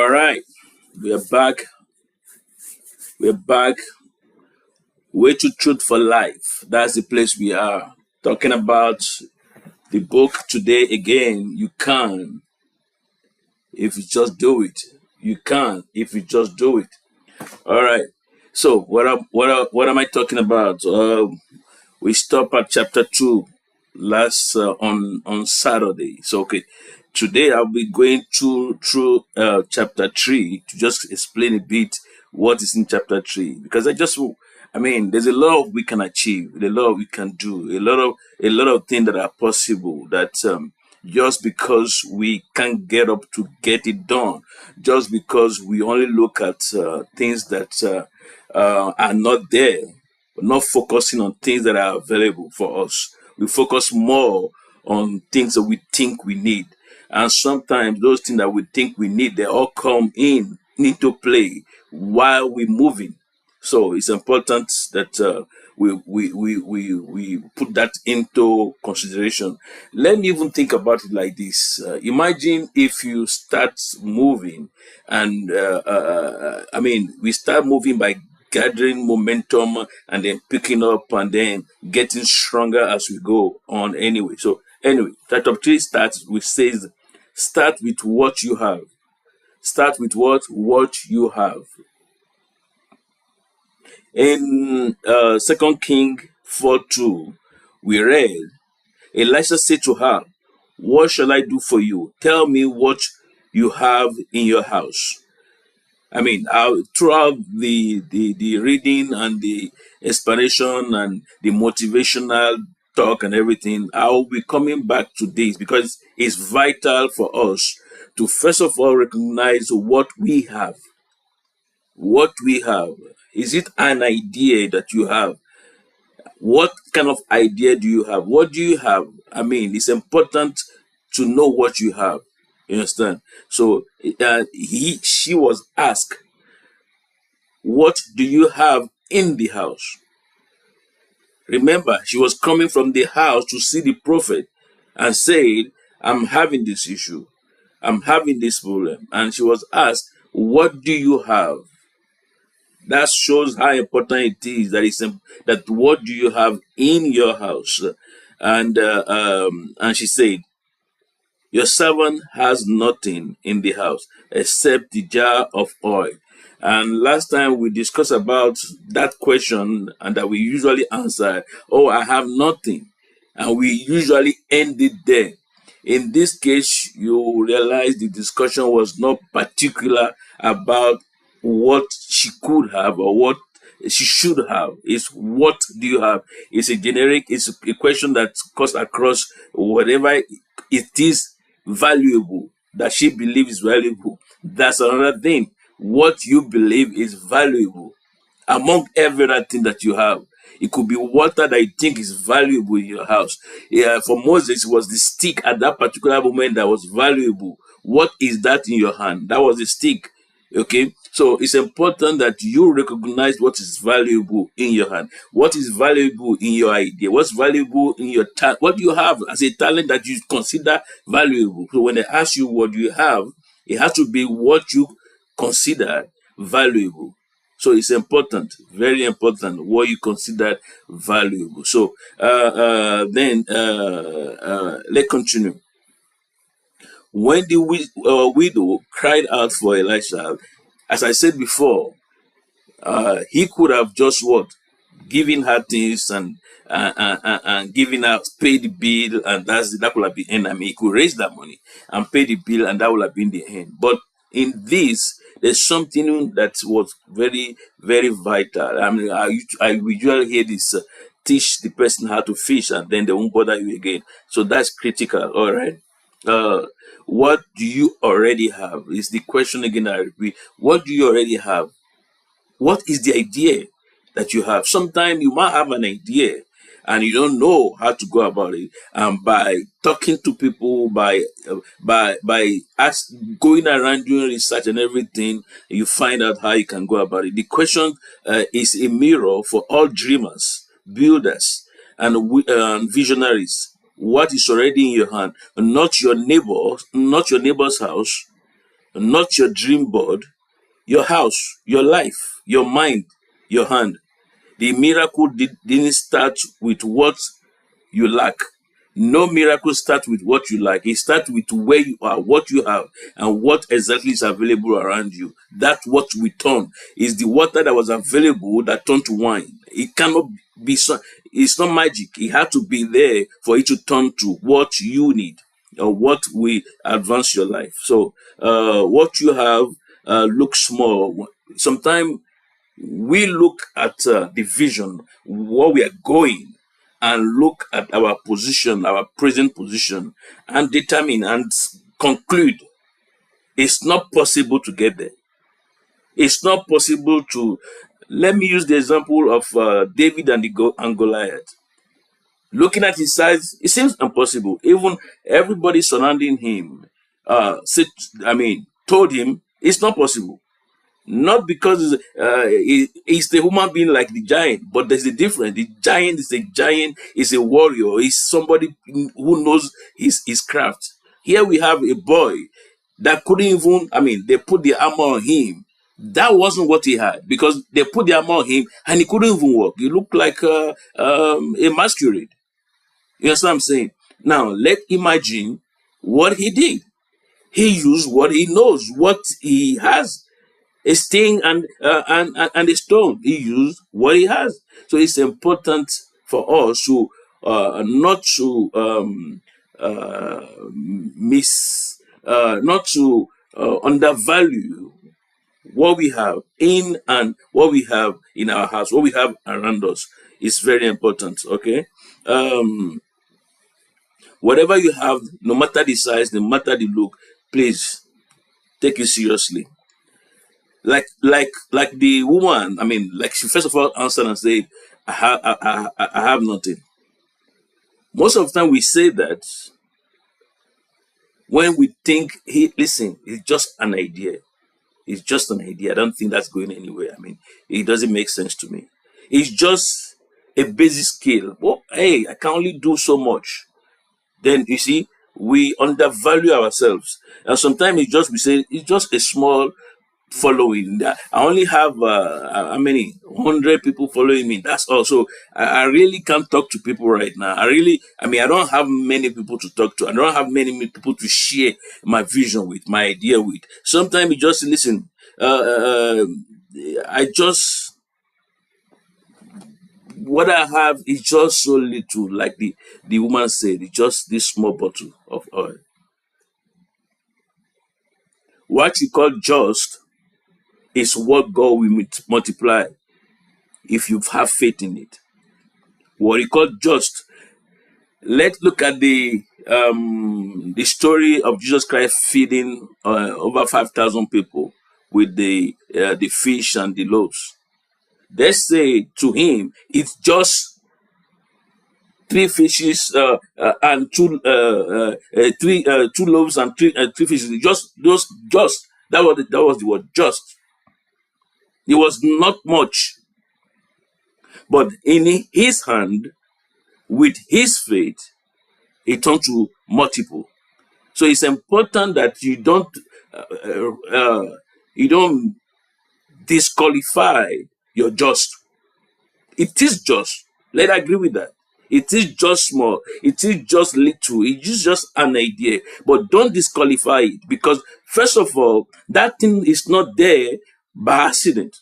All right, we are back. We're back. Way to truth for life. That's the place we are. Talking about the book today again. You can if you just do it. You can if you just do it. All right. So what am I talking about? We stopped at chapter 2 last on Saturday. So okay, today I'll be going through chapter 3 to just explain a bit what is in chapter 3, because there's a lot of we can achieve, a lot we can do, a lot of things that are possible, that just because we can't get up to get it done, just because we only look at things that are not there. We're not focusing on things that are available for us. We focus more on things that we think we need. And sometimes those things that we think we need, they all come into play while we're moving. So it's important that we put that into consideration. Let me even think about it like this. Imagine if you start moving, and we start moving by gathering momentum and then picking up and then getting stronger as we go on anyway. So anyway, chapter 3 says, start with what you have. Start with what you have. In 2 King 4:2, we read, Elisha said to her, what shall I do for you? Tell me what you have in your house. Throughout the reading and the explanation and the motivational talk and everything, I'll be coming back to this because it's vital for us to first of all recognize what we have. What we have. Is it an idea that you have? What kind of idea do you have? What do you have? It's important to know what you have. You understand? So she was asked, what do you have in the house? Remember, she was coming from the house to see the prophet and said, I'm having this issue. I'm having this problem. And she was asked, what do you have? That shows how important it is that what do you have in your house? And she said, your servant has nothing in the house except the jar of oil. And last time we discussed about that question, and that we usually answer, oh, I have nothing. And we usually end it there. In this case, you realize the discussion was not particular about what she could have or what she should have. It's what do you have? It's a generic, it's a question that cuts across whatever it is valuable, that she believes is valuable. That's another thing. What you believe is valuable among every other thing that you have. It could be water that you think is valuable in your house. Yeah, for Moses, it was the stick at that particular moment that was valuable. What is that in your hand? That was the stick. Okay, so it's important that you recognize what is valuable in your hand, what is valuable in your idea, what's valuable in your talent, what you have as a talent that you consider valuable. So when they ask you what you have, it has to be what you consider valuable. So it's important, very important, what you consider valuable. So let's continue. When the widow cried out for Elisha, as I said before, he could have just given her things and giving her, pay the bill, and that would have been end. He could raise that money and pay the bill, and that would have been the end. But in this, there's something that was very, very vital. I usually hear this: teach the person how to fish, and then they won't bother you again. So that's critical. All right. What do you already have? Is the question again. I repeat. What do you already have? What is the idea that you have? Sometimes you might have an idea and you don't know how to go about it. And by talking to people, by going around doing research and everything, you find out how you can go about it. The question is a mirror for all dreamers, builders, and visionaries. What is already in your hand? Not your neighbor's house, not your dream board, your house, your life, your mind, your hand. The miracle didn't start with what you lack. No miracle starts with what you like. It starts with where you are, what you have, and what exactly is available around you. That's what we turn. Is the water that was available that turned to wine. It cannot be so. It's not magic. It had to be there for it to turn to what you need or what will advance your life. So, what you have looks small. Sometimes we look at the vision, what we are going, and look at our position, our present position, and determine and conclude it's not possible to get there. It's not possible to. Let me use the example of David and Goliath. Looking at his size, it seems impossible. Even everybody surrounding him, told him it's not possible. Not because he's the human being like the giant, but there's a difference. The giant is a giant, is a warrior, is somebody who knows his craft. Here we have a boy that couldn't even, they put the armor on him. That wasn't what he had because they put the armor on him and he couldn't even walk. He looked like a masquerade. You understand what I'm saying? Now, let's imagine what he did. He used what he knows, what he has. A sting and a stone. He used what he has. So it's important for us to not to not to undervalue what we have in and what we have in our house, what we have around us. Is very important. Okay. Whatever you have, no matter the size, no matter the look, please take it seriously. Like the woman, like she first of all answered and said, I have nothing. Most of the time we say that when we think, hey, listen, it's just an idea. It's just an idea. I don't think that's going anywhere. It doesn't make sense to me. It's just a basic skill. Well, hey, I can only do so much. Then you see, we undervalue ourselves. And sometimes we say it's just a small following. I only have how many 100 people following me. That's also I really can't talk to people right now. I don't have many people to talk to. I don't have many people to share my vision with, my idea with. Sometimes you just listen. I just what I have is just so little, like the woman said, it's just this small bottle of oil. What you call just is what God will multiply if you have faith in it. What you call just. Let's look at the story of Jesus Christ feeding over 5,000 people with the fish and the loaves. They say to him, it's just 3 fishes and 2 2 loaves and 3 fishes. Just that was the word just. It was not much, but in his hand, with his faith, it turned to multiple. So it's important that you don't disqualify your just. It is just. Let's agree with that. It is just small. It is just little. It is just an idea. But don't disqualify it because, first of all, that thing is not there by accident.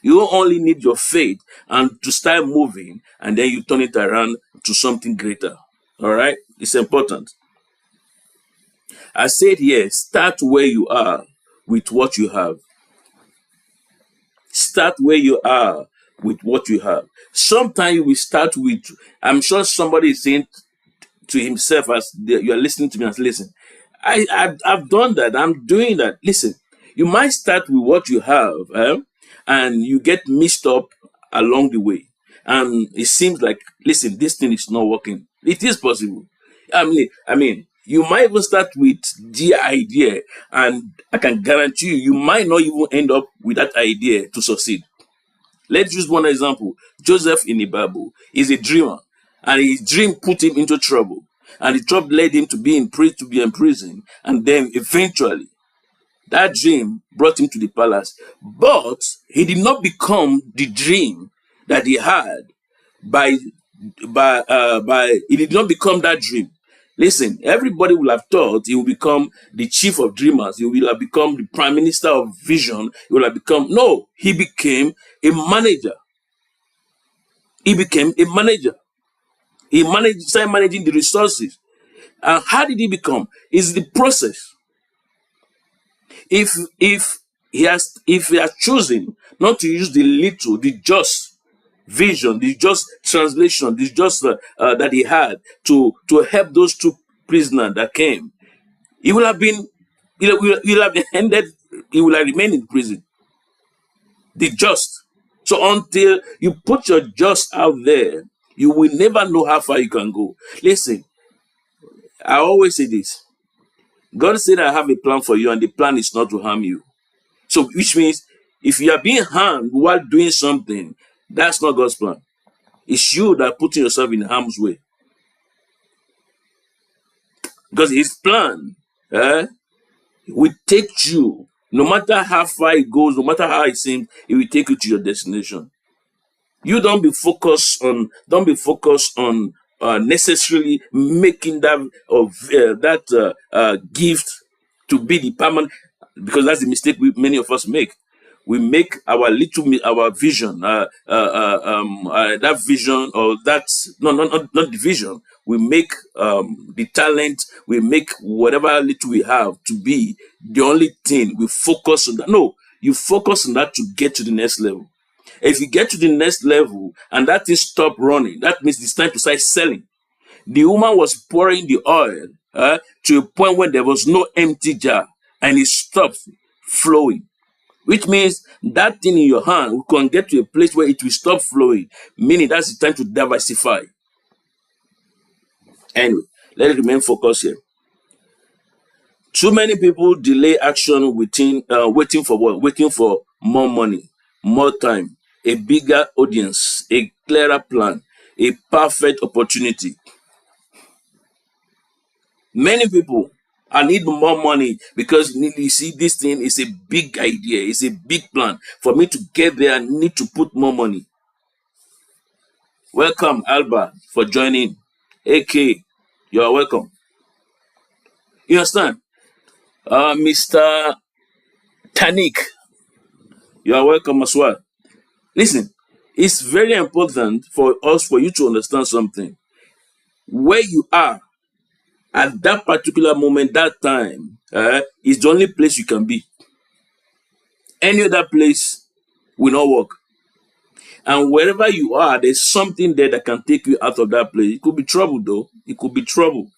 You only need your faith and to start moving, and then you turn it around to something greater. All right? It's important. I said here, start where you are with what you have. Start where you are with what you have. Sometimes we start with, I'm sure somebody is saying to himself as you are listening to me and listen, I've done that. I'm doing that. Listen, you might start with what you have, and you get mixed up along the way. And it seems like, listen, this thing is not working. It is possible. You might even start with the idea, and I can guarantee you might not even end up with that idea to succeed. Let's use one example. Joseph in the Bible is a dreamer, and his dream put him into trouble, and the trouble led him to be in prison, and then eventually That dream brought him to the palace, but he did not become the dream that he had by he did not become that dream. Listen, everybody will have thought he will become the chief of dreamers. He will have become the prime minister of vision. He will have become, no, he became a manager. He became a manager. Started managing the resources. And how did he become? It's the process. If he has chosen not to use the just vision, the just translation, the just that he had to help those two prisoners that came, he will have been, he will have ended, he will have remained in prison. The just. So until you put your just out there, you will never know how far you can go. Listen, I always say this. God said, I have a plan for you, and the plan is not to harm you. So, which means if you are being harmed while doing something, that's not God's plan. It's you that are putting yourself in harm's way. Because his plan will take you, no matter how far it goes, no matter how it seems, it will take you to your destination. You don't be focused on necessarily making that gift to be the permanent, because that's the mistake many of us make. We make our vision, that vision, or that's not the vision. We make the talent, we make whatever little we have to be the only thing. We focus on that. No, you focus on that to get to the next level. If you get to the next level and that thing stop running, that means it's time to start selling. The woman was pouring the oil to a point where there was no empty jar, and it stopped flowing. Which means that thing in your hand can get to a place where it will stop flowing, meaning that's the time to diversify. Anyway, let it remain focused here. Too many people delay action waiting for what? Waiting for more money, more time, a bigger audience, a clearer plan, a perfect opportunity. Many people, I need more money because you see, this thing is a big idea, it's a big plan. For me to get there, I need to put more money. Welcome, Alba, for joining. AK, you are welcome. You understand? Mr. Tanik, you are welcome as well. Listen, it's very important for you to understand something. Where you are at that particular moment, that time, is the only place you can be. Any other place will not work. And wherever you are, there's something there that can take you out of that place. It could be trouble, though. It could be trouble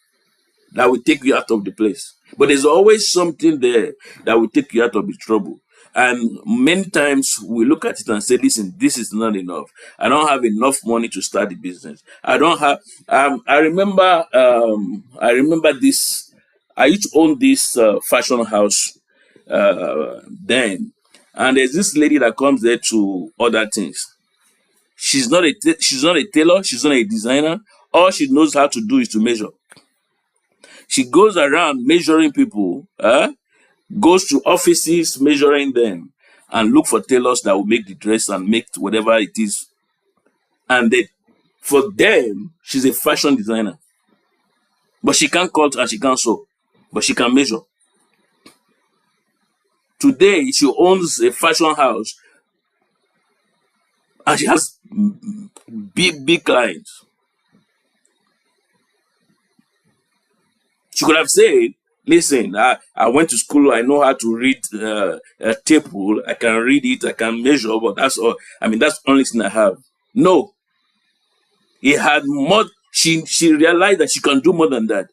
that will take you out of the place. But there's always something there that will take you out of the trouble. And many times we look at it and say, listen, this is not enough. I don't have enough money to start the business. I don't have, I remember this, I used to own this fashion house then. And there's this lady that comes there to order things. She's not a tailor, she's not a designer. All she knows how to do is to measure. She goes around measuring people, goes to offices measuring them, and look for tailors that will make the dress and make whatever it is. And for them, she's a fashion designer. But she can't cut and she can't sew, but she can measure. Today, she owns a fashion house and she has big clients. She could have said, listen, I went to school, I know how to read a table, I can read it, I can measure, but that's all. I mean, that's the only thing I have. No. He had more, she realized that she can do more than that.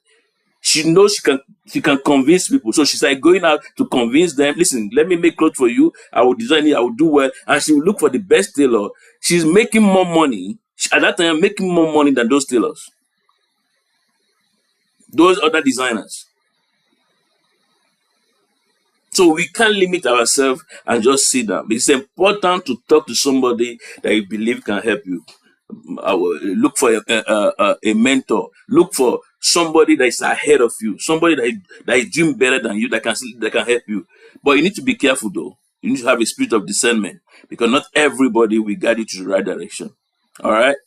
She knows she can convince people. So she's like going out to convince them, listen, let me make clothes for you, I will design it, I will do well, and she will look for the best tailor. She's making more money, at that time, making more money than those tailors. Those other designers. So we can't limit ourselves and just sit down. It's important to talk to somebody that you believe can help you. Look for a mentor. Look for somebody that is ahead of you. Somebody that is doing better than you, that can help you. But you need to be careful though. You need to have a spirit of discernment because not everybody will guide you to the right direction. All right?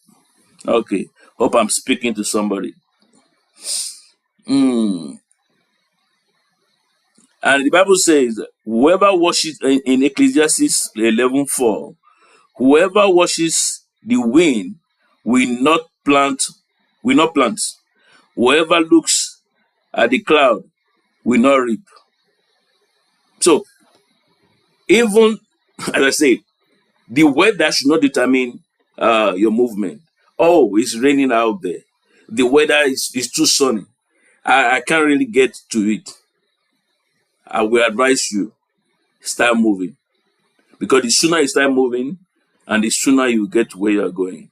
Okay. Hope I'm speaking to somebody. And the Bible says, whoever washes in Ecclesiastes 11:4, whoever washes the wind will not plant, will not plant. Whoever looks at the cloud will not reap. So even as I say, the weather should not determine your movement. Oh, it's raining out there. The weather is too sunny. I can't really get to it. I will advise you, start moving. Because the sooner you start moving, and the sooner you get to where you're going.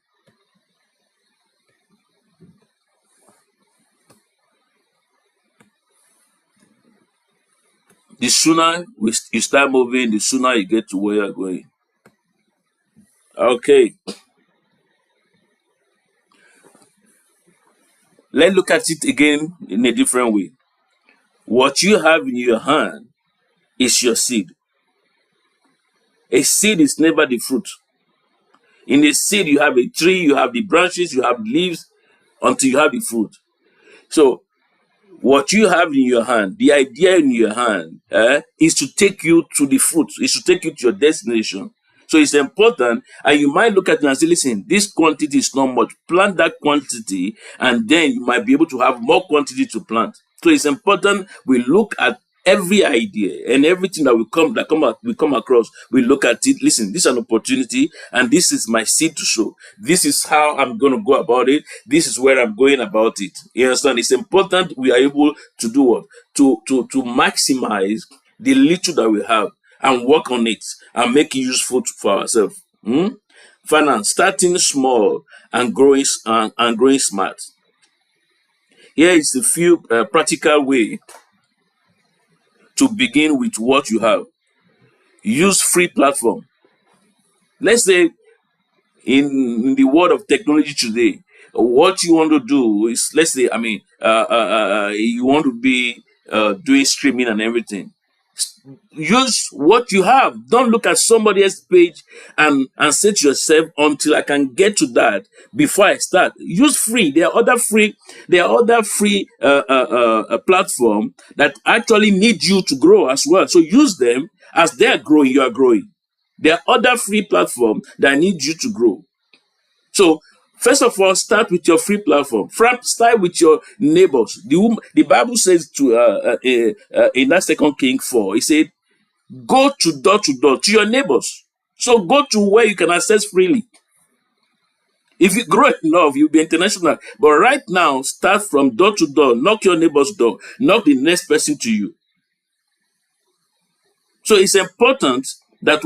The sooner you start moving, the sooner you get to where you're going. Okay. Let's look at it again in a different way. What you have in your hand is your seed. A seed is never the fruit. In a seed, you have a tree, you have the branches, you have leaves until you have the fruit. So, what you have in your hand, the idea in your hand, is to take you to the fruit, is to take you to your destination. So it's important, and you might look at it and say, listen, this quantity is not much. Plant that quantity, and then you might be able to have more quantity to plant. So it's important we look at every idea and everything that we come across. We look at it. Listen, this is an opportunity, and this is my seed to sow. This is how I'm going to go about it. This is where I'm going about it. You understand? It's important we are able to do what? To maximize the little that we have and work on it and make it useful for ourselves. Finance, starting small and growing smart. Here is a few practical way to begin with what you have. Use free platform. Let's say in the world of technology today, what you want to do is, let's say, you want to be doing streaming and everything. Use what you have. Don't look at somebody else's page and say to yourself, until I can get to that before I start. Use free. There are other free platform that actually need you to grow as well. So use them. As they're growing, you are growing. There are other free platforms that need you to grow. So first of all, start with your free platform. Start with your neighbors. The Bible says in that 2 Kings 4, it said, go to door to your neighbors. So go to where you can access freely. If you grow enough, you'll be international. But right now, start from door to door. Knock your neighbor's door. Knock the next person to you. So it's important that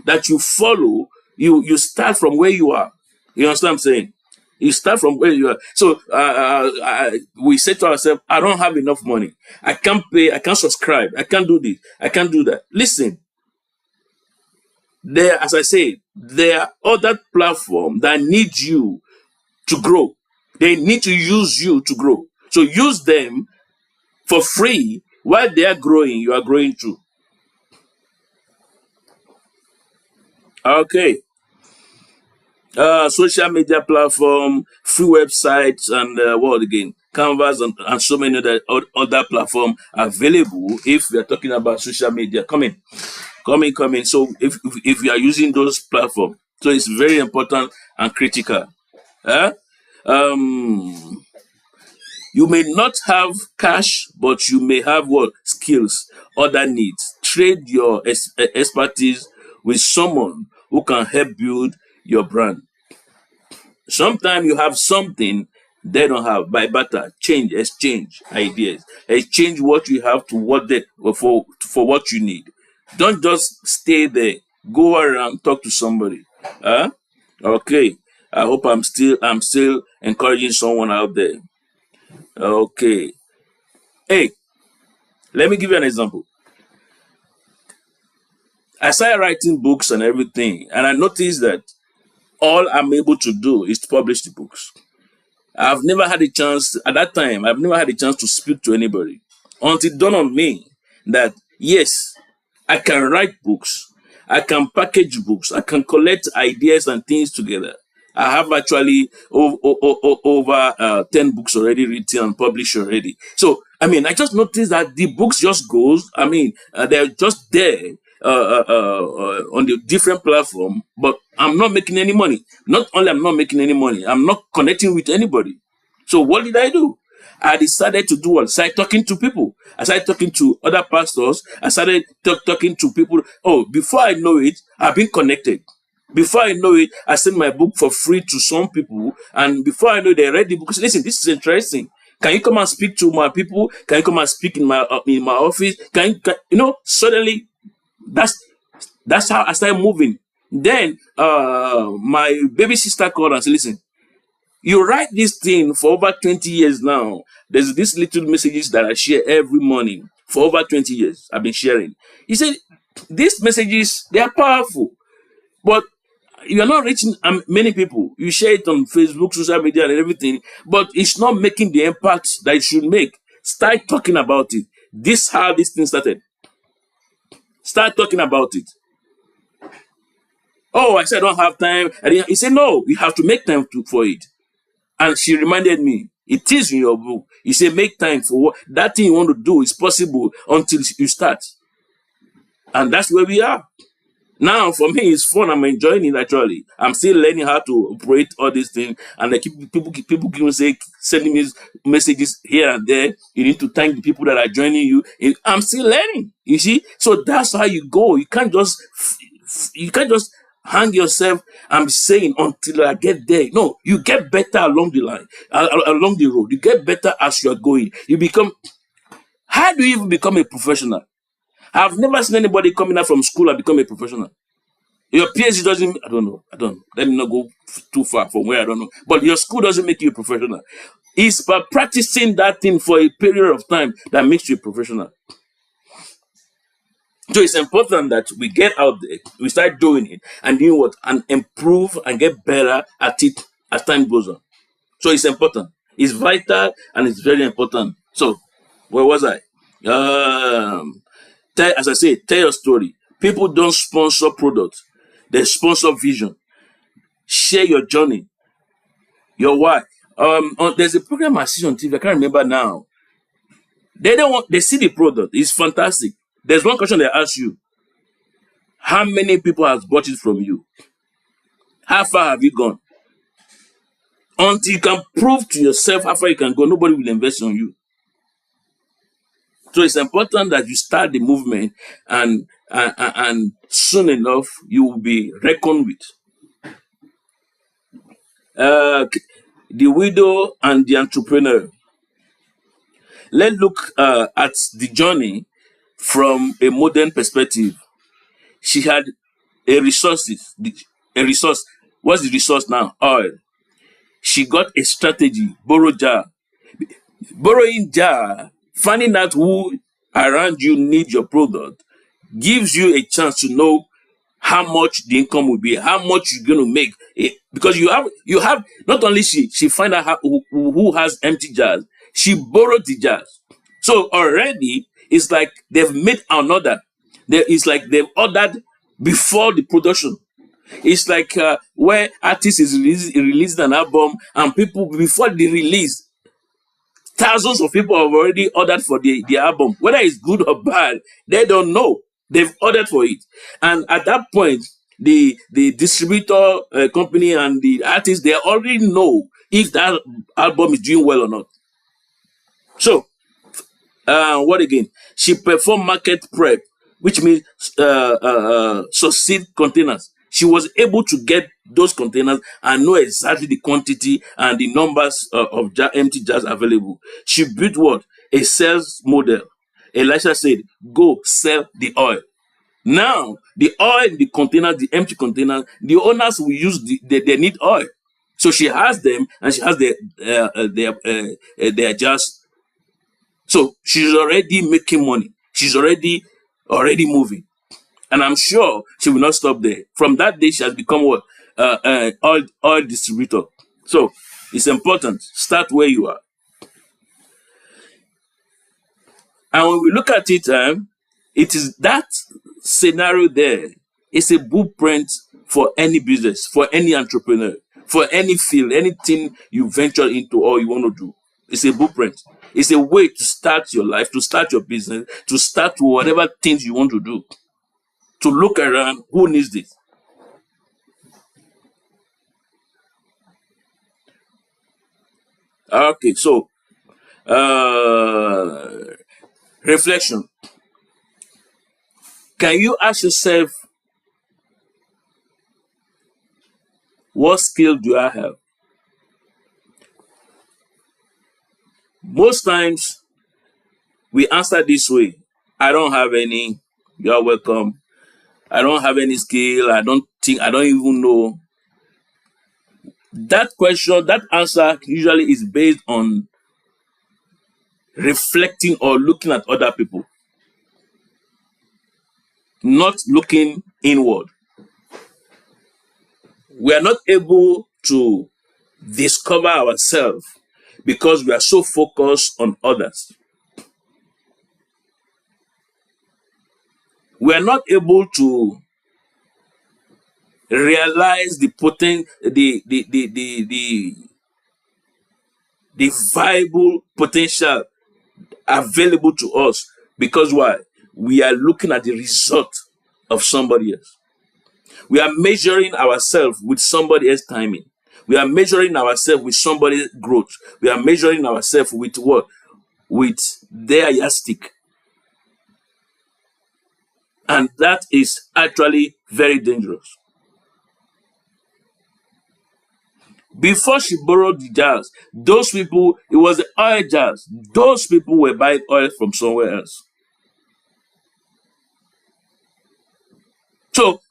that you follow. You start from where you are. You understand what I'm saying? You start from where you are. So we say to ourselves, I don't have enough money. I can't pay. I can't subscribe. I can't do this. I can't do that. Listen, as I say, there are other platforms that need you to grow. They need to use you to grow. So use them for free. While they are growing, you are growing too. Okay. Social media platform, free websites, and what again? Canvas and so many other platforms available if we are talking about social media. Coming. So if you are using those platforms, so it's very important and critical. You may not have cash, but you may have what? Skills, other needs. Trade your expertise with someone who can help build your brand. Sometimes you have something they don't have. By barter, exchange ideas, exchange what you have to what they for what you need. Don't just stay there. Go around, talk to somebody. Okay. I hope I'm still encouraging someone out there. Okay. Hey, let me give you an example. I started writing books and everything, and I noticed that all I'm able to do is to publish the books. I've never had a chance at that time. I've never had a chance to speak to anybody until it dawned on me that yes, I can write books. I can package books. I can collect ideas and things together. I have actually over 10 books already written and published already. So, I mean, I just noticed that the books just goes, I mean, they're just there on the different platform, but I'm not making any money. Not only I'm not making any money, I'm not connecting with anybody. So what did I do? I decided to do what? I started talking to people. I started talking to other pastors. I started talking to people. Oh, before I know it, I've been connected. Before I know it, I sent my book for free to some people. And before I know it, they read the book. Say, listen, this is interesting. Can you come and speak to my people? Can you come and speak in my office? Suddenly that's how I started moving. Then my baby sister called and said, listen, you write this thing for over 20 years now. There's these little messages that I share every morning for over 20 years. I've been sharing. He said, these messages, they are powerful, but you're not reaching many people. You share it on Facebook, social media, and everything, but it's not making the impact that it should make. Start talking about it. This is how this thing started. Start talking about it. Oh, I said I don't have time. He said, no, you have to make time for it. And she reminded me, it is in your book. He said, make time for what that thing you want to do is possible until you start. And that's where we are. Now, for me, it's fun. I'm enjoying it actually. I'm still learning how to operate all these things. And people keep sending me messages here and there. You need to thank the people that are joining you. I'm still learning. You see? So that's how you go. You can't just hang yourself and saying until I get there. No, you get better along the line, along the road. You get better as you're going. How do you even become a professional? I've never seen anybody coming out from school and become a professional. Your PhD doesn't, I don't know. Let me not go too far from where I don't know. But your school doesn't make you a professional. It's by practicing that thing for a period of time that makes you a professional. So it's important that we get out there, we start doing it, and doing what? And improve and get better at it as time goes on. So it's important. It's vital and it's very important. So, where was I? As I say, tell your story. People don't sponsor products. They sponsor vision. Share your journey. Your why. There's a program I see on TV. I can't remember now. They see the product. It's fantastic. There's one question they ask you. How many people have bought it from you? How far have you gone? Until you can prove to yourself how far you can go, nobody will invest on you. So it's important that you start the movement, and soon enough you will be reckoned with. The widow and the entrepreneur. Let's look at the journey from a modern perspective. She had a resource. What's the resource now? Oil. She got a strategy. Borrowing jar, finding out who around you need your product, gives you a chance to know how much the income will be, how much you're going to make. Because you have not only she find out who has empty jars, she borrowed the jars. So already it's like they've made another. It's like they've ordered before the production. It's like where artists is releasing an album, and people before the release, thousands of people have already ordered for the album. Whether it's good or bad, they don't know. They've ordered for it. And at that point, the distributor company and the artist, they already know if that album is doing well or not. So, what again? She performed market prep, which means succeed containers. She was able to get those containers and know exactly the quantity and the numbers of empty jars available. She built what? A sales model. Elisha said, go sell the oil. Now, the oil in the container, the empty container, the owners will use, they need oil. So she has them, and she has their jars. So she's already making money. She's already moving. And I'm sure she will not stop there. From that day, she has become what? Oil distributor. So it's important. Start where you are. And when we look at it, it is that scenario there is a blueprint for any business, for any entrepreneur, for any field, anything you venture into or you want to do. It's a blueprint. It's a way to start your life, to start your business, to start whatever things you want to do. To look around, who needs this? Okay, so reflection. Can you ask yourself, what skill do I have? Most times we answer this way: I don't have any. You're welcome. I don't have any skill. I don't even know. That question, that answer usually is based on reflecting or looking at other people, not looking inward. We are not able to discover ourselves because we are so focused on others. We are not able to realize the viable potential available to us, because why? We are looking at the result of somebody else. We are measuring ourselves with somebody else's timing. We are measuring ourselves with somebody's growth. We are measuring ourselves with what? With their yardstick. And that is actually very dangerous. Before she borrowed the jars, those people, it was the oil jars. Those people were buying oil from somewhere else. So,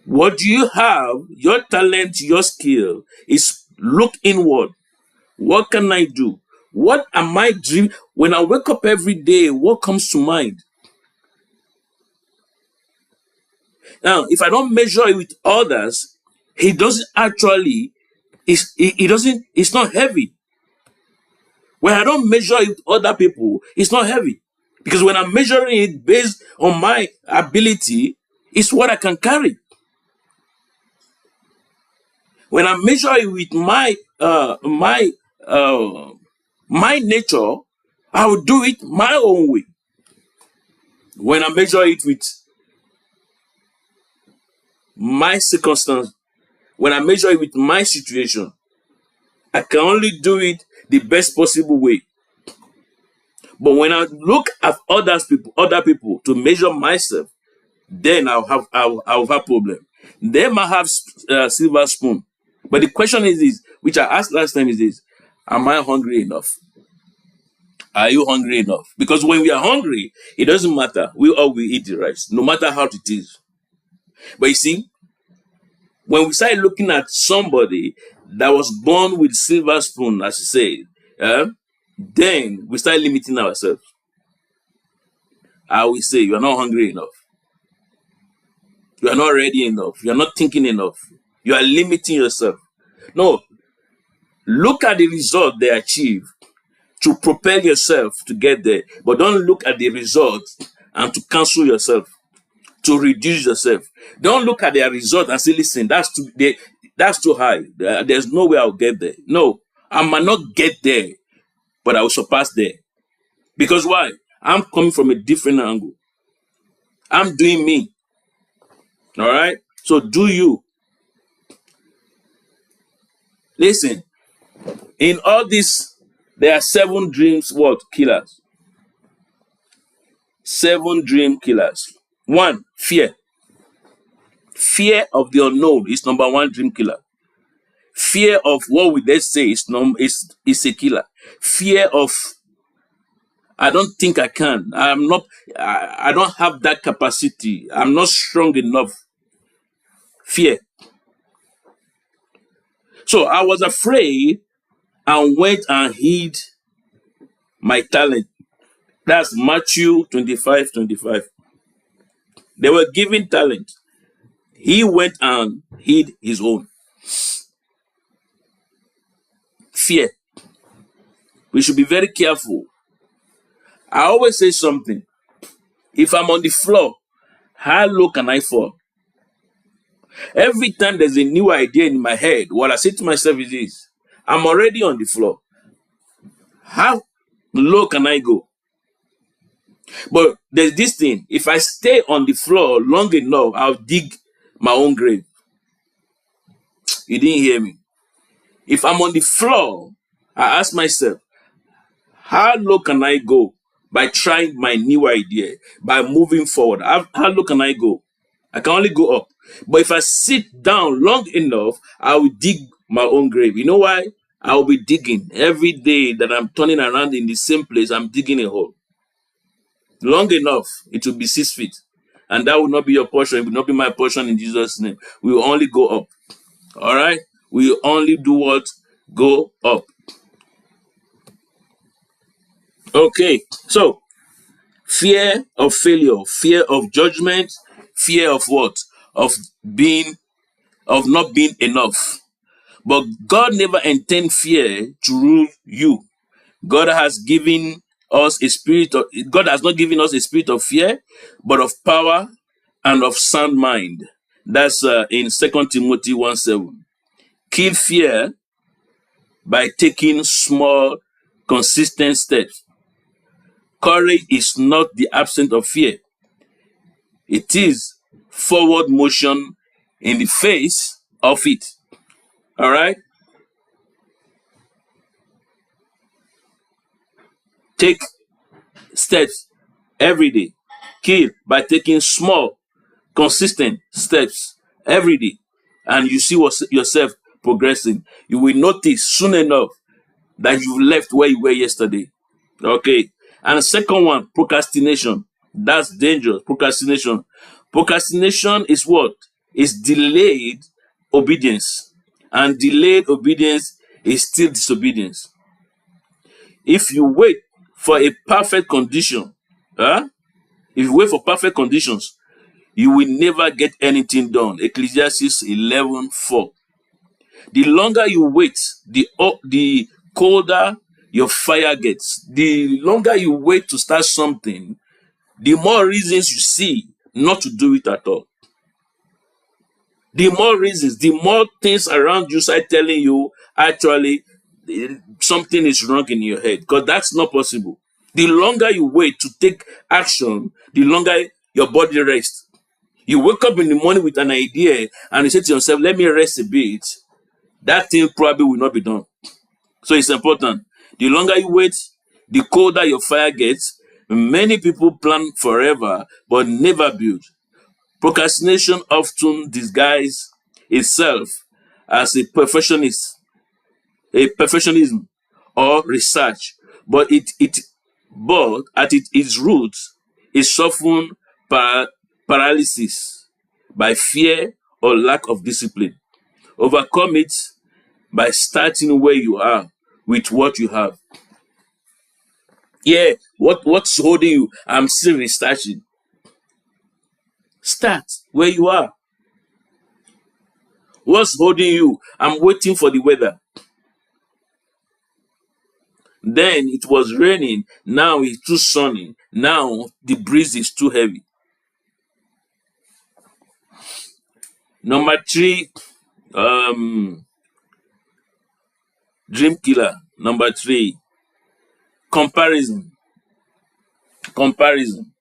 what do you have? Your talent, your skill is look inward. What can I do? What am I doing? When I wake up every day, what comes to mind? Now, if I don't measure it with others, he doesn't actually, it's not heavy. When I don't measure it with other people, it's not heavy. Because when I'm measuring it based on my ability, it's what I can carry. When I measure it with my nature, I will do it my own way. When I measure it with my circumstance, when I measure it with my situation, I can only do it the best possible way. But when I look at other people to measure myself, then I'll have problem. They might have silver spoon, but the question is this, which I asked last time, is this: am I hungry enough? Are you hungry enough? Because when we are hungry, it doesn't matter. We eat the rice, no matter how it is. But you see, when we start looking at somebody that was born with silver spoon, as you said, then we start limiting ourselves. I will say, you are not hungry enough. You are not ready enough. You are not thinking enough. You are limiting yourself. No. Look at the result they achieve to propel yourself to get there. But don't look at the result and to cancel yourself, to reduce yourself. Don't look at their result and say, listen, that's too high. There's no way I'll get there. No, I might not get there, but I will surpass there. Because why? I'm coming from a different angle. I'm doing me. All right? So do you. Listen, in all this, there are 7 dreams, killers. 7 dream killers. 1, fear. Fear of the unknown is number 1 dream killer. Fear of what we they say is a killer. Fear of, I don't think I can. I don't have that capacity. I'm not strong enough. Fear. So I was afraid and went and hid my talent. That's Matthew 25:25. They were given talent. He went and hid his own. Fear. We should be very careful. I always say something. If I'm on the floor How low can I fall? Every time there's a new idea in my head, what I say to myself is this: I'm already on the floor. How low can I go? But there's this thing: if I stay on the floor long enough, I'll dig my own grave. You didn't hear me. If I'm on the floor, I ask myself, how low can I go by trying my new idea, by moving forward? How low can I go? I can only go up. But if I sit down long enough, I will dig my own grave. You know why? I will be digging. Every day that I'm turning around in the same place, I'm digging a hole. Long enough, it will be 6 feet. And that will not be your portion. It will not be my portion in Jesus' name. We will only go up. All right? We will only do what? Go up. Okay. So, fear of failure, fear of judgment, fear of what? Of not being enough. But God never intended fear to rule you. God has given us a spirit of God has not given us a spirit of fear, but of power and of sound mind. That's in 2 Timothy 1:7. Kill fear by taking small, consistent steps. Courage is not the absence of fear. It is forward motion in the face of it. All right? Take steps every day. Kill by taking small, consistent steps every day. And you see yourself progressing. You will notice soon enough that you've left where you were yesterday. Okay. And the second one, procrastination. That's dangerous. Procrastination. Procrastination is what? Is delayed obedience. And delayed obedience is still disobedience. If you wait for a perfect condition, if you wait for perfect conditions, you will never get anything done. Ecclesiastes 11:4. The longer you wait, the colder your fire gets. The longer you wait to start something, the more reasons you see not to do it at all. The more reasons, the more things around you start telling you, actually, something is wrong in your head, because that's not possible. The longer you wait to take action, the longer your body rests. You wake up in the morning with an idea and you say to yourself, let me rest a bit. That thing probably will not be done. So it's important. The longer you wait, the colder your fire gets. Many people plan forever but never build. Procrastination often disguises itself as a perfectionism or research, but at its roots is often paralysis by fear or lack of discipline. Overcome it by starting where you are with what you have. Yeah, what's holding you? I'm still researching. Start where you are. What's holding you? I'm waiting for the weather. Then it was raining. Now it's too sunny. Now the breeze is too heavy. Number 3, dream killer. Number 3, comparison. Comparison.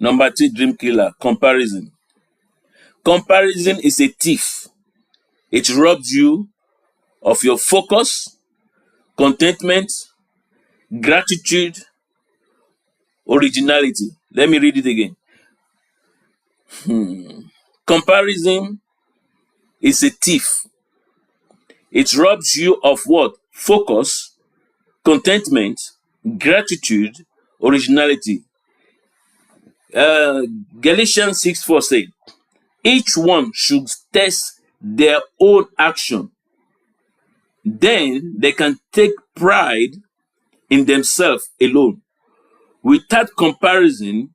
Number 2, dream killer. Comparison. Comparison is a thief. It robs you of your focus, contentment, gratitude, originality. Let me read it again. Comparison is a thief. It robs you of what? Focus, contentment, gratitude, originality. Galatians 6:4 said, each one should test their own action. Then they can take pride in themselves alone, without comparing,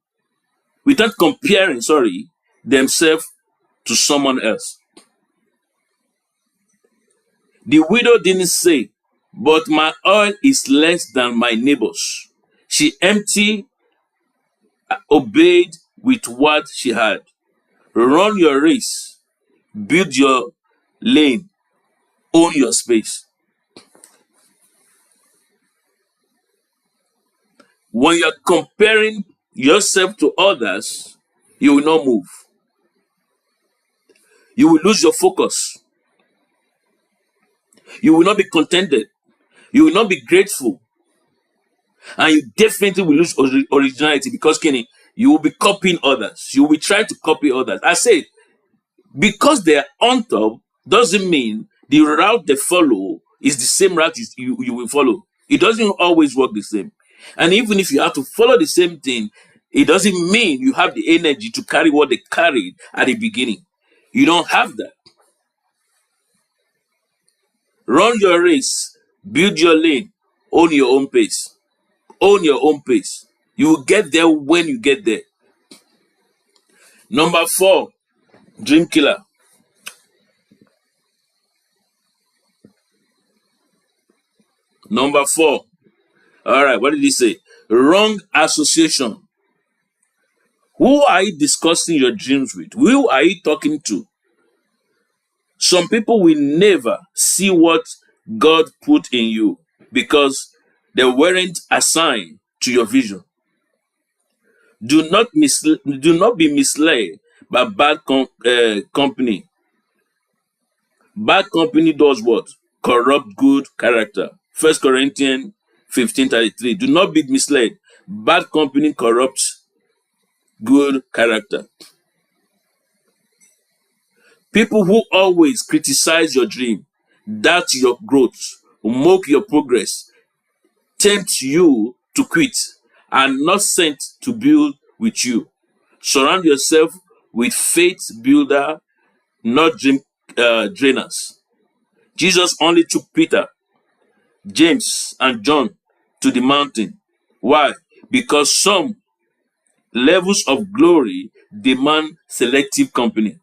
themselves to someone else. The widow didn't say, but my oil is less than my neighbor's. She obeyed with what she had. Run your race, build your lane, own your space. When you're comparing yourself to others, you will not move. You will lose your focus. You will not be contented. You will not be grateful. And you definitely will lose originality because, Kenny, you will be copying others. You will be trying to copy others. I say, because they are on top doesn't mean the route they follow is the same route you will follow. It doesn't always work the same. And even if you have to follow the same thing, it doesn't mean you have the energy to carry what they carried at the beginning. You don't have that. Run your race, build your lane, own your own pace. Own your own pace. You will get there when you get there. Number 4, dream killer. Number 4. All right, what did he say? Wrong association. Who are you discussing your dreams with? Who are you talking to? Some people will never see what God put in you because they weren't assigned to your vision. Do not be misled by bad company. Bad company does what? Corrupt good character. 1 Corinthians 15:33. Do not be misled. Bad company corrupts good character. People who always criticize your dream, doubt your growth, mock your progress, tempt you to quit, are not sent to build with you. Surround yourself with faith builder, not dream drainers. Jesus only took Peter, James, and John to the mountain. Why? Because some levels of glory demand selective company.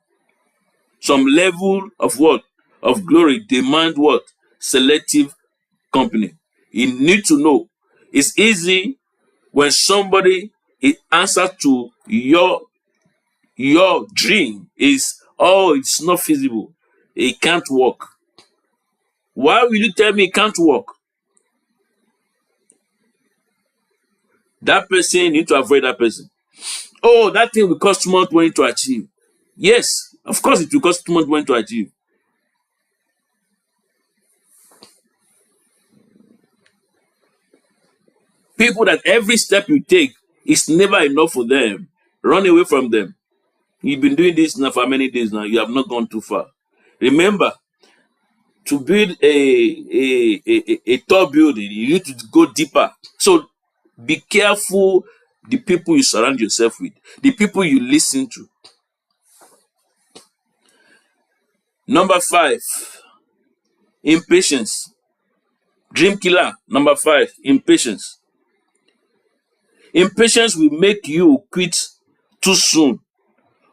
Some level of what? Of glory demand what? Selective company. You need to know. It's easy when somebody answer to your dream is, oh, it's not feasible. It can't work. Why will you tell me it can't work? That person, you need to avoid that person. Oh, that thing will cost too much money to achieve. Yes, of course it will cost too much money to achieve. People that every step you take is never enough for them. Run away from them. You've been doing this now for many days now. You have not gone too far. Remember, to build a tall building, you need to go deeper. So be careful the people you surround yourself with, the people you listen to. Number 5, impatience. Dream killer. Number 5, impatience. Impatience will make you quit too soon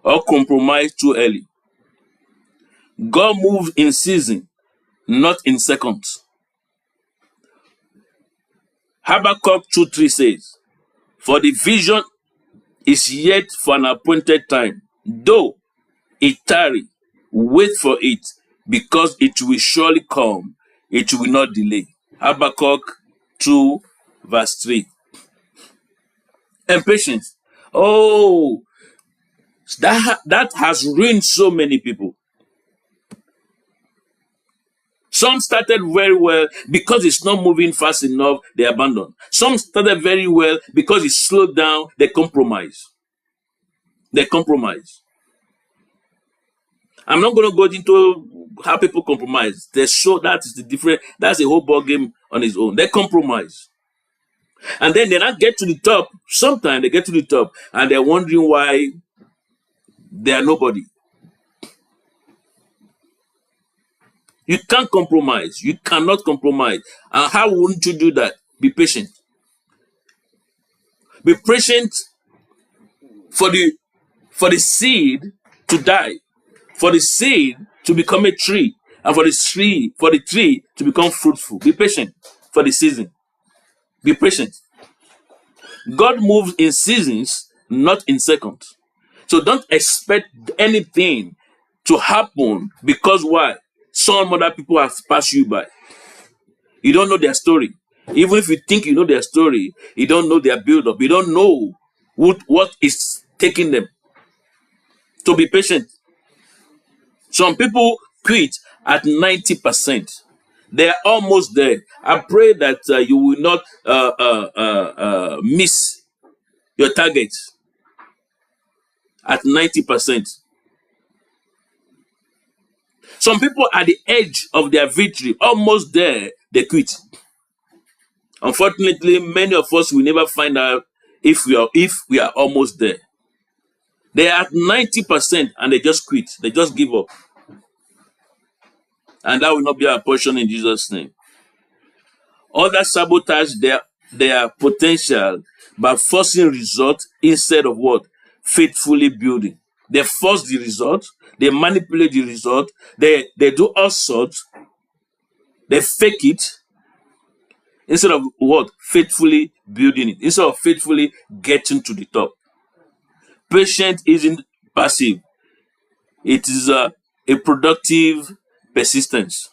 or compromise too early. God moves in season, not in seconds. Habakkuk 2:3 says, for the vision is yet for an appointed time, though it tarry, wait for it, because it will surely come, it will not delay. Habakkuk 2:3. Impatience. Oh, that has ruined so many people. Some started very well because it's not moving fast enough, they abandon. Some started very well because it slowed down, they compromise. I'm not going to go into how people compromise. That is the different, that's a whole ball game on its own. They compromise. And then they not get to the top. Sometimes they get to the top and they're wondering why they are nobody. You can't compromise. You cannot compromise. And how wouldn't you do that? Be patient. Be patient for the seed to die, for the seed to become a tree, and for the tree to become fruitful. Be patient for the season. Be patient. God moves in seasons, not in seconds. So don't expect anything to happen because why? Some other people have passed you by. You don't know their story. Even if you think you know their story, you don't know their build-up. You don't know what is taking them. So be patient. Some people quit at 90%. They are almost there. I pray that you will not miss your target at 90%. Some people at the edge of their victory, almost there, they quit. Unfortunately, many of us will never find out if we are almost there. They are at 90% and they just quit. They just give up. And that will not be our portion in Jesus' name. Others sabotage their potential by forcing result instead of what? Faithfully building. They force the result, they manipulate the result, they do all sorts, they fake it instead of what? Faithfully building it, instead of faithfully getting to the top. Patience isn't passive, it is a productive persistence.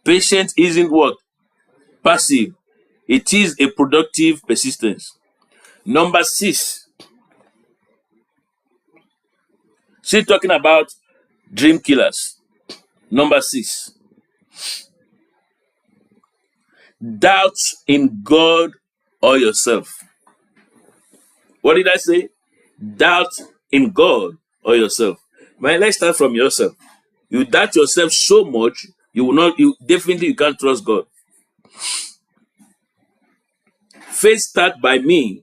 Patience isn't what? Passive. It is a productive persistence. Number 6. Still talking about dream killers. Number 6. Doubt in God or yourself. What did I say? Doubt in God or yourself. Well, let's start from yourself. You doubt yourself so much, you can't trust God. Faith starts by me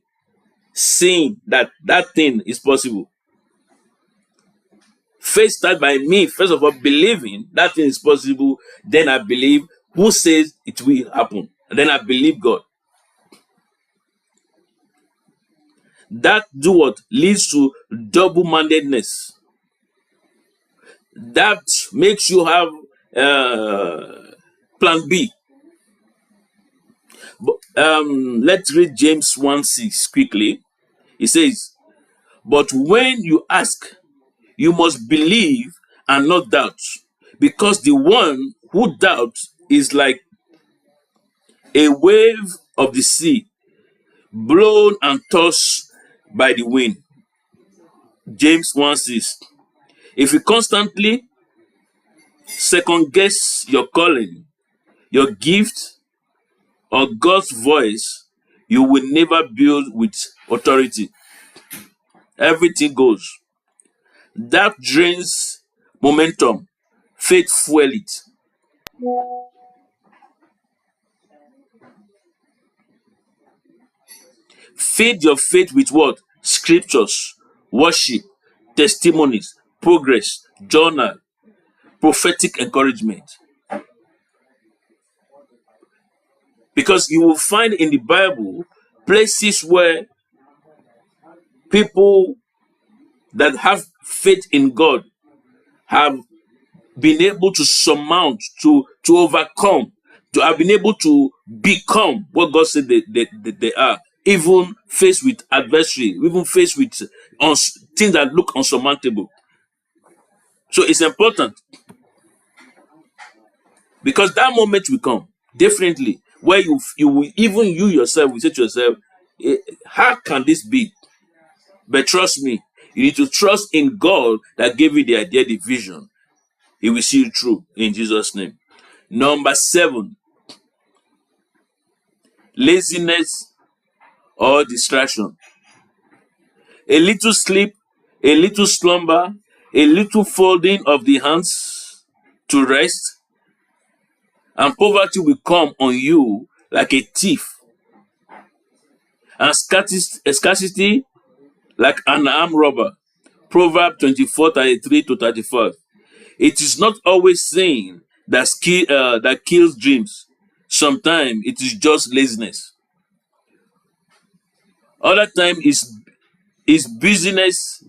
seeing that thing is possible. Faith starts by me, first of all, believing that thing is possible. Then I believe who says it will happen. And then I believe God. That do what? Leads to double-mindedness. That makes you have plan B. Let's read James 1:6 quickly. It says, but when you ask, you must believe and not doubt, because the one who doubts is like a wave of the sea, blown and tossed by the wind. James 1:6. If you constantly second guess your calling, your gift, or God's voice, you will never build with authority. Everything goes. That drains momentum. Faith fuel it. Feed your faith with what? Scriptures, worship, testimonies, progress, journal, prophetic encouragement. Because you will find in the Bible places where people that have faith in God have been able to surmount, to overcome, to have been able to become what God said they are, even faced with adversity, even faced with things that look unsurmountable. So it's important, because that moment will come, definitely, where you will, even you yourself will say to yourself, how can this be? But trust me, you need to trust in God that gave you the idea, the vision. He will see you through in Jesus' name. Number 7, laziness or distraction. A little sleep, a little slumber, a little folding of the hands to rest, and poverty will come on you like a thief, and scarcity like an armed robber. Proverbs 24:33-35. It is not always sin that kills dreams. Sometimes it is just laziness. Other time is busyness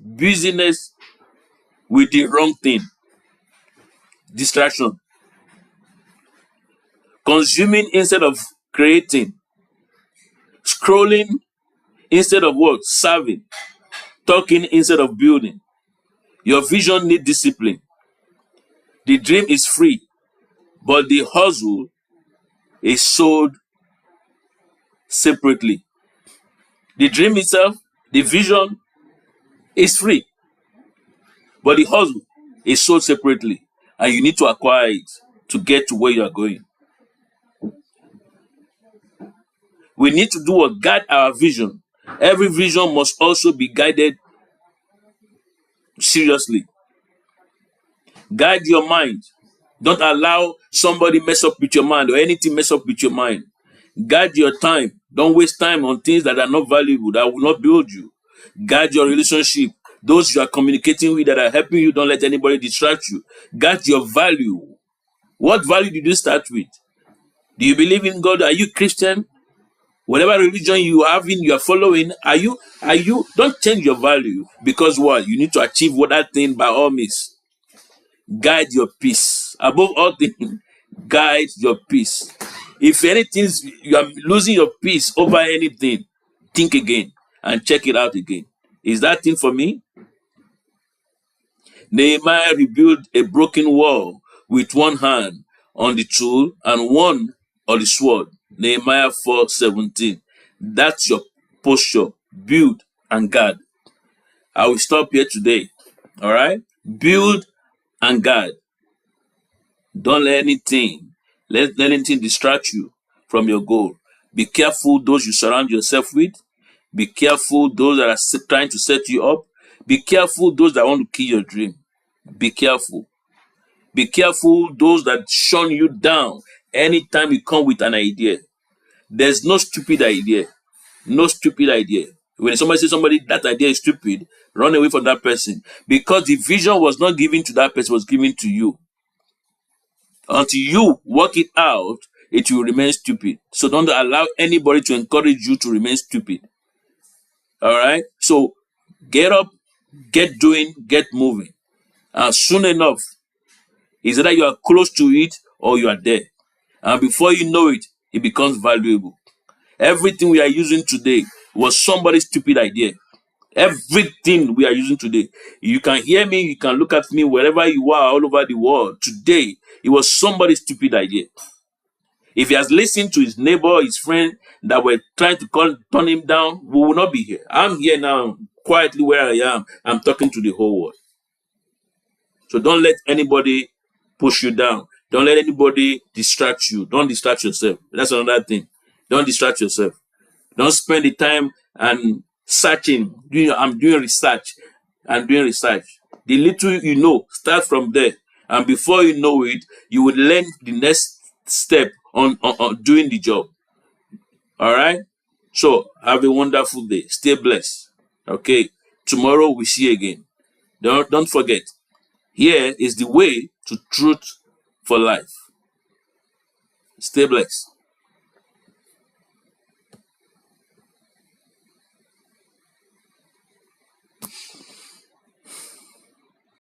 with the wrong thing. Distraction. Consuming instead of creating. Scrolling instead of what? Serving. talking instead of building. Your vision needs discipline. The dream is free, but the hustle is sold separately. The dream itself, the vision is free, but the hustle is sold separately, and you need to acquire it to get to where you are going. We need to do what guide our vision. Every vision must also be guided seriously. Guide your mind. Don't allow somebody mess up with your mind or anything mess up with your mind. Guide your time. Don't waste time on things that are not valuable, that will not build you. Guide your relationship. Those you are communicating with that are helping you, don't let anybody distract you. Guide your value. What value did you start with? Do you believe in God? Are you Christian? Whatever religion you are following, don't change your value because what? You need to achieve what that thing by all means. Guide your peace. Above all things, guide your peace. If anything, you are losing your peace over anything, think again and check it out again. Is that thing for me? Nehemiah rebuilt a broken wall with one hand on the tool and one on the sword. Nehemiah 4:17. That's your posture. Build and guard. I will stop here today. All right? Build and guard. Don't let anything distract you from your goal. Be careful those you surround yourself with. Be careful those that are trying to set you up. Be careful those that want to kill your dream. Be careful. Be careful those that shun you down anytime you come with an idea. There's no stupid idea. No stupid idea. When somebody says that idea is stupid, run away from that person. Because the vision was not given to that person, it was given to you. Until you work it out, it will remain stupid. So don't allow anybody to encourage you to remain stupid. All right? So get up, get doing, get moving. And soon enough, it's either you are close to it or you are there. And before you know it, it becomes valuable. Everything we are using today was somebody's stupid idea. Everything we are using today. You can hear me, you can look at me wherever you are all over the world. Today, it was somebody's stupid idea. If he has listened to his neighbor, his friend that were trying to turn him down, we will not be here. I'm here now, quietly where I am. I'm talking to the whole world. So don't let anybody push you down. Don't let anybody distract you. Don't distract yourself. That's another thing. Don't distract yourself. Don't spend the time and searching. I'm doing research. I'm doing research. The little you know, start from there. And before you know it, you will learn the next step on doing the job. All right? So have a wonderful day. Stay blessed. Okay? Tomorrow we see you again. Don't forget. Here is the way to truth for life. Stay blessed.